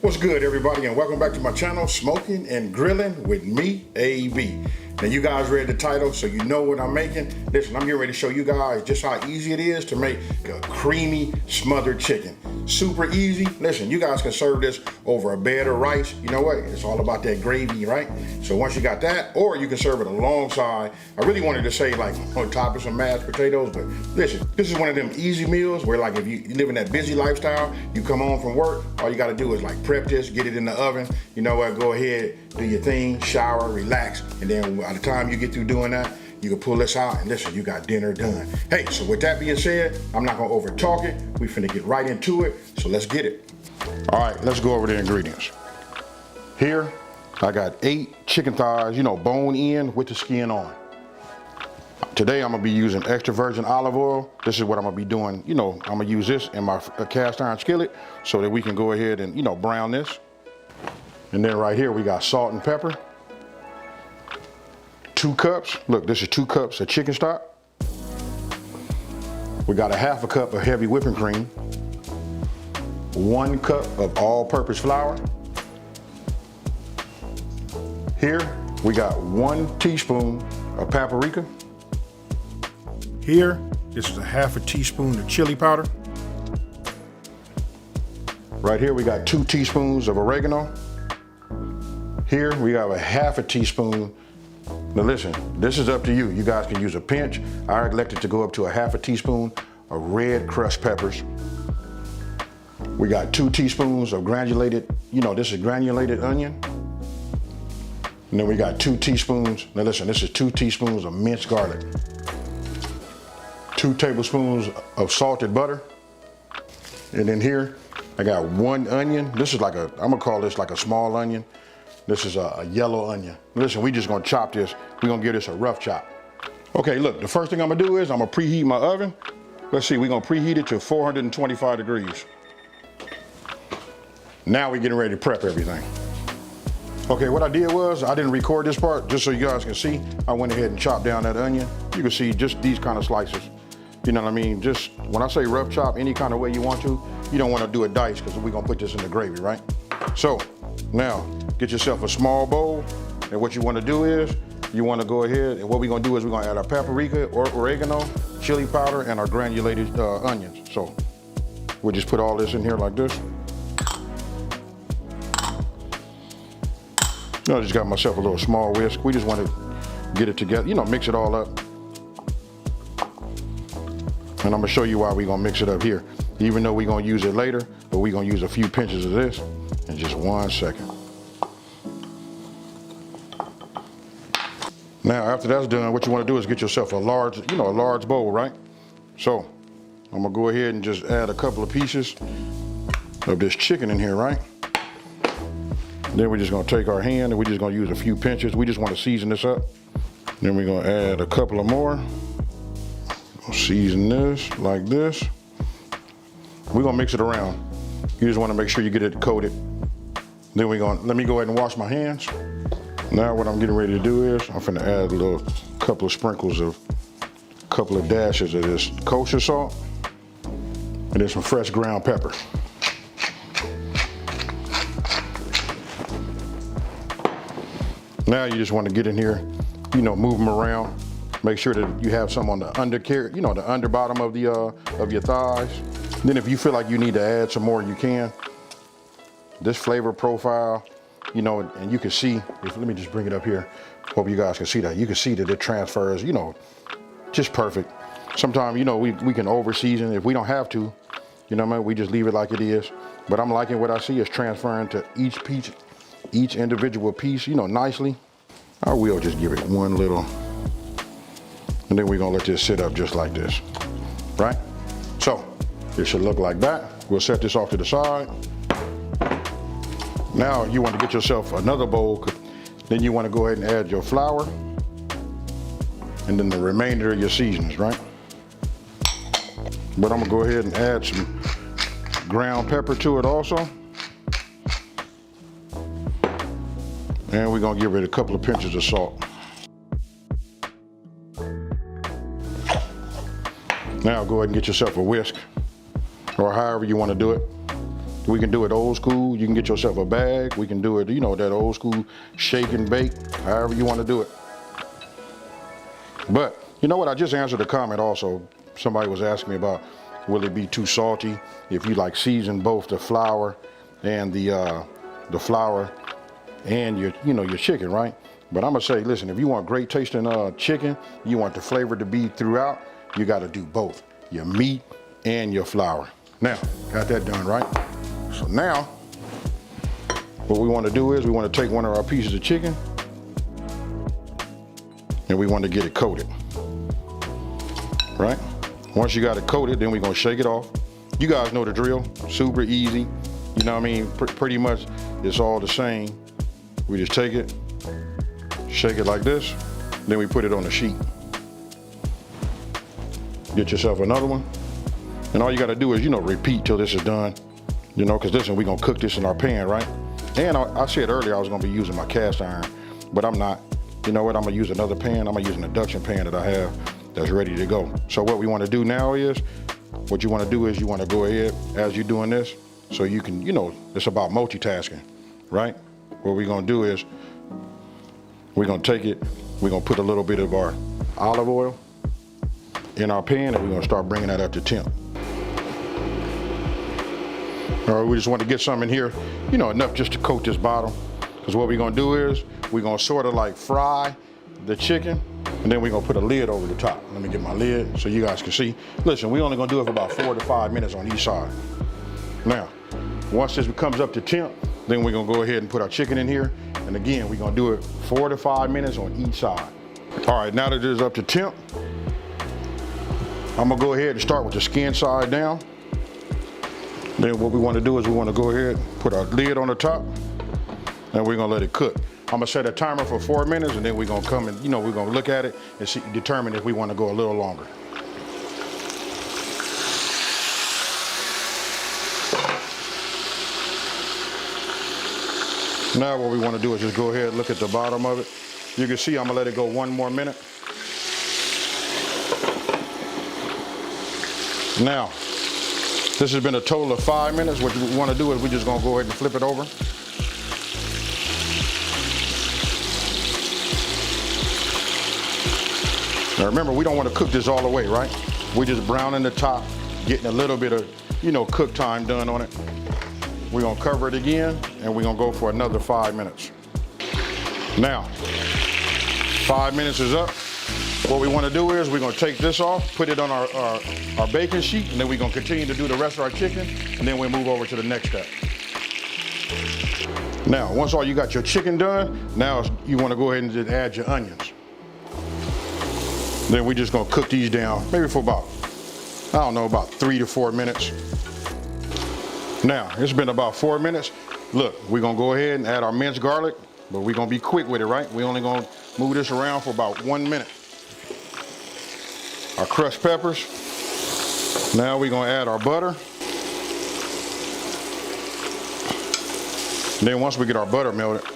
What's good, everybody, and welcome back to my channel, Smoking and Grilling with me, AB. Now, you guys read the title, so you know what I'm making. Listen, I'm getting ready to show you guys just how easy it is to make a creamy smothered chicken. Super easy. Listen, you guys can serve this over a bed of rice. You know what? It's all about that gravy, right? So once you got that, or you can serve it alongside. I really wanted to say like on top of some mashed potatoes, but listen, this is one of them easy meals where like if you live in that busy lifestyle, you come home from work, all you got to do is like prep this, get it in the oven. You know what? Go ahead, do your thing, shower, relax, and then by the time you get through doing that, you can pull this out and listen, you got dinner done. Hey, so with that being said, I'm not gonna over talk it. We finna get right into it, so let's get it. All right, let's go over the ingredients. Here, I got 8 chicken thighs, bone in with the skin on. Today, I'm gonna be using extra virgin olive oil. This is what I'm gonna be doing. I'm gonna use this in my cast iron skillet so that we can go ahead and, brown this. And then right here, we got salt and pepper. 2 cups, look, this is 2 cups of chicken stock. We got a half a cup of heavy whipping cream. 1 cup of all-purpose flour. Here, we got 1 teaspoon of paprika. Here, this is a half a teaspoon of chili powder. Right here, we got 2 teaspoons of oregano. Here, we have a half a teaspoon. Now listen, this is up to you. You guys can use a pinch. I elected to go up to a half a teaspoon of red crushed peppers. We got 2 teaspoons of granulated, this is granulated onion. And then we got 2 teaspoons, now listen, this is 2 teaspoons of minced garlic. 2 tablespoons of salted butter. And then here, I got 1 onion. This is like I'm gonna call this like a small onion. This is a yellow onion. Listen, we just gonna chop this. We're gonna give this a rough chop. Okay, look, the first thing I'm gonna do is I'm gonna preheat my oven. Let's see, we're gonna preheat it to 425 degrees. Now we're getting ready to prep everything. Okay, what I did was, I didn't record this part, just so you guys can see. I went ahead and chopped down that onion. You can see just these kind of slices. You know what I mean? Just, when I say rough chop, any kind of way you want to, you don't wanna do it dice, because we're gonna put this in the gravy, right? So, now, get yourself a small bowl, and what you want to do is, you want to go ahead, and what we're going to do is we're going to add our paprika, or oregano, chili powder, and our granulated onions. So, we'll just put all this in here like this. I just got myself a little small whisk. We just want to get it together, mix it all up. And I'm going to show you why we're going to mix it up here. Even though we're going to use it later, but we're going to use a few pinches of this in just 1 second. Now, after that's done, what you want to do is get yourself a large, a large bowl, right? So, I'm gonna go ahead and just add a couple of pieces of this chicken in here, right? Then we're just gonna take our hand and we're just gonna use a few pinches. We just want to season this up. Then we're gonna add a couple of more. Season this like this. We're gonna mix it around. You just want to make sure you get it coated. Then let me go ahead and wash my hands. Now what I'm getting ready to do is, I'm finna add a couple of dashes of this kosher salt, and then some fresh ground pepper. Now you just want to get in here, move them around. Make sure that you have some on the undercarriage, the under bottom of your thighs. Then if you feel like you need to add some more, you can. This flavor profile, and you can see, let me just bring it up here. Hope you guys can see that. You can see that it transfers, just perfect. Sometimes, we can over season if we don't have to, we just leave it like it is. But I'm liking what I see is transferring to each individual piece, nicely. I will just give it one little, and then we're gonna let this sit up just like this, right? So, it should look like that. We'll set this off to the side. Now you want to get yourself another bowl. Then you want to go ahead and add your flour and then the remainder of your seasonings, right? But I'm gonna go ahead and add some ground pepper to it also. And we're gonna give it a couple of pinches of salt. Now go ahead and get yourself a whisk, or however you want to do it. We can do it old school. You can get yourself a bag. We can do it, you know, that old school shake and bake, however you want to do it. But you know what? I just answered a comment also. Somebody was asking me about, will it be too salty if you like season both the flour and the flour and your chicken, right? But I'm gonna say, listen, if you want great tasting chicken, you want the flavor to be throughout, you got to do both, your meat and your flour. Now, got that done, right? So now, what we want to do is we want to take one of our pieces of chicken and we want to get it coated, right? Once you got it coated, then we're going to shake it off. You guys know the drill, super easy. You know what I mean? Pretty much it's all the same. We just take it, shake it like this, then we put it on a sheet. Get yourself another one. And all you got to do is, you know, repeat till this is done. You know, because listen, we're going to cook this in our pan, right? And I said earlier I was going to be using my cast iron, but I'm not. You know what? I'm going to use another pan. I'm going to use an induction pan that I have that's ready to go. So what we want to do now is, what you want to do is you want to go ahead as you're doing this, so you can, you know, it's about multitasking, right? What we're going to do is, we're going to take it, we're going to put a little bit of our olive oil in our pan, and we're going to start bringing that up to temp. All right, we just want to get some in here, you know, enough just to coat this bottom. Because what we're going to do is, we're going to sort of like fry the chicken, and then we're going to put a lid over the top. Let me get my lid so you guys can see. Listen, we're only going to do it for about 4 to 5 minutes on each side. Now, once this comes up to temp, then we're going to go ahead and put our chicken in here. And again, we're going to do it 4 to 5 minutes on each side. All right, now that it is up to temp, I'm going to go ahead and start with the skin side down. Then what we want to do is we want to go ahead, put our lid on the top, and we're going to let it cook. I'm going to set a timer for 4 minutes, and then we're going to come and, you know, we're going to look at it and see, determine if we want to go a little longer. Now what we want to do is just go ahead and look at the bottom of it. You can see I'm going to let it go 1 more minute. Now, this has been a total of 5 minutes. What we want to do is we're just going to go ahead and flip it over. Now remember, we don't want to cook this all the way, right? We're just browning the top, getting a little bit of, you know, cook time done on it. We're going to cover it again, and we're going to go for another 5 minutes. Now, 5 minutes is up. What we want to do is we're going to take this off, put it on our baking sheet, and then we're going to continue to do the rest of our chicken, and then we'll move over to the next step. Now, once all you got your chicken done, now you want to go ahead and just add your onions. Then we're just going to cook these down, maybe for about, I don't know, about 3 to 4 minutes. Now, it's been about 4 minutes. Look, we're going to go ahead and add our minced garlic, but we're going to be quick with it, right? We're only going to move this around for about 1 minute. Our crushed peppers. Now we're going to add our butter. And then once we get our butter melted,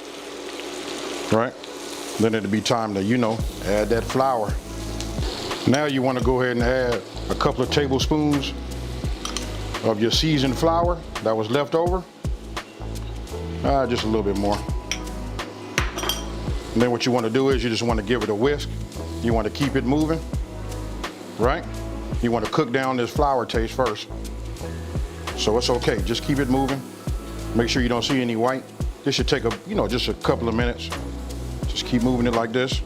right, then it'll be time to, you know, add that flour. Now you want to go ahead and add a couple of tablespoons of your seasoned flour that was left over. Just a little bit more. And then what you want to do is you just want to give it a whisk. You want to keep it moving, right? You want to cook down this flour taste first. So it's okay, just keep it moving. Make sure you don't see any white. This should take just a couple of minutes. Just keep moving it like this.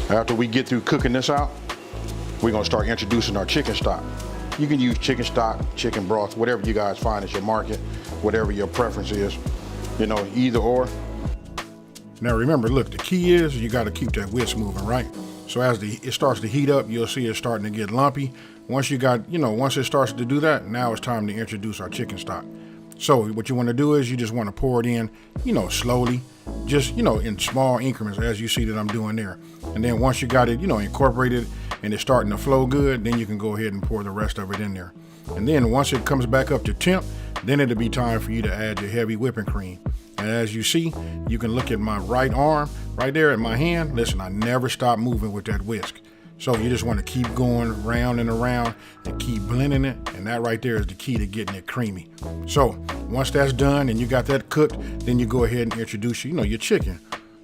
After we get through cooking this out, we're gonna start introducing our chicken stock. You can use chicken stock, chicken broth, whatever you guys find at your market, whatever your preference is, you know, either or. Now remember, look, the key is you gotta keep that whisk moving, right? So as it starts to heat up, you'll see it starting to get lumpy. Once it starts to do that, now it's time to introduce our chicken stock. So what you want to do is you just want to pour it in, slowly, just, in small increments, as you see that I'm doing there. And then once you got it, incorporated and it's starting to flow good, then you can go ahead and pour the rest of it in there. And then once it comes back up to temp, then it'll be time for you to add your heavy whipping cream. And as you see, you can look at my right arm right there at my hand. Listen, I never stop moving with that whisk. So you just want to keep going round and around and keep blending it. And that right there is the key to getting it creamy. So Once that's done and you got that cooked, then you go ahead and introduce, your chicken.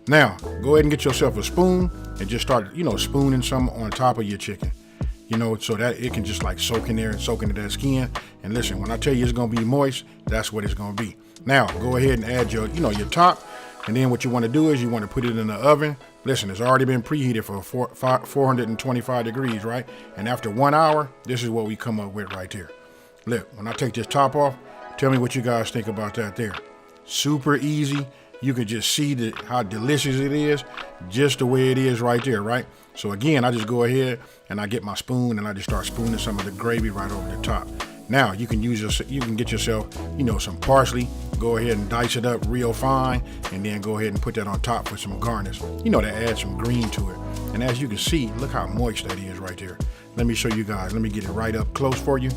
Now, go ahead and get yourself a spoon and just start, spooning some on top of your chicken, so that it can just like soak in there and soak into that skin. And listen, when I tell you it's gonna be moist, that's what it's gonna be. Now, go ahead and add your, your top. And then what you want to do is you want to put it in the oven. Listen, it's already been preheated for 425 degrees, right? And after 1 hour, this is what we come up with right here. Look, when I take this top off, tell me what you guys think about that there. Super easy. You can just see how delicious it is, just the way it is right there, right? So again, I just go ahead and I get my spoon and I just start spooning some of the gravy right over the top. Now you can get yourself, some parsley. Go ahead and dice it up real fine, and then go ahead and put that on top for some garnish. To add some green to it. And as you can see, look how moist that is right there. Let me show you guys. Let me get it right up close for you.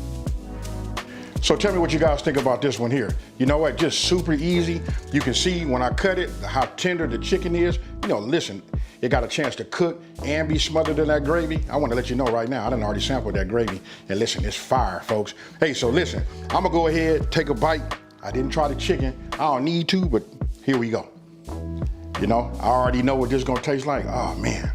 So tell me what you guys think about this one here. You know what? Just super easy. You can see when I cut it, how tender the chicken is. Listen, it got a chance to cook and be smothered in that gravy. I want to let you know right now, I done already sampled that gravy. And listen, it's fire, folks. Hey, so listen, I'm gonna go ahead, take a bite. I didn't try the chicken. I don't need to, but here we go. I already know what this is gonna taste like. Oh, man.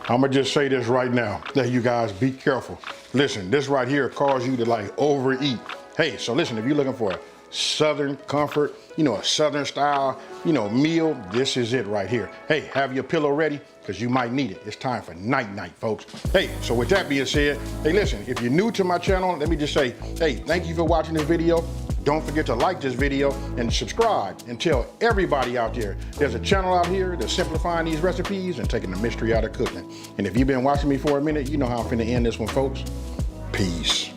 I'm gonna just say this right now. That you guys be careful. Listen, this right here causes you to like overeat. Hey, so listen, if you're looking for a Southern comfort, a Southern style, meal, this is it right here. Hey, have your pillow ready because you might need it. It's time for night-night, folks. Hey, so with that being said, hey, listen, if you're new to my channel, let me just say, hey, thank you for watching this video. Don't forget to like this video and subscribe and tell everybody out there there's a channel out here that's simplifying these recipes and taking the mystery out of cooking. And if you've been watching me for a minute, you know how I'm finna end this one, folks. Peace.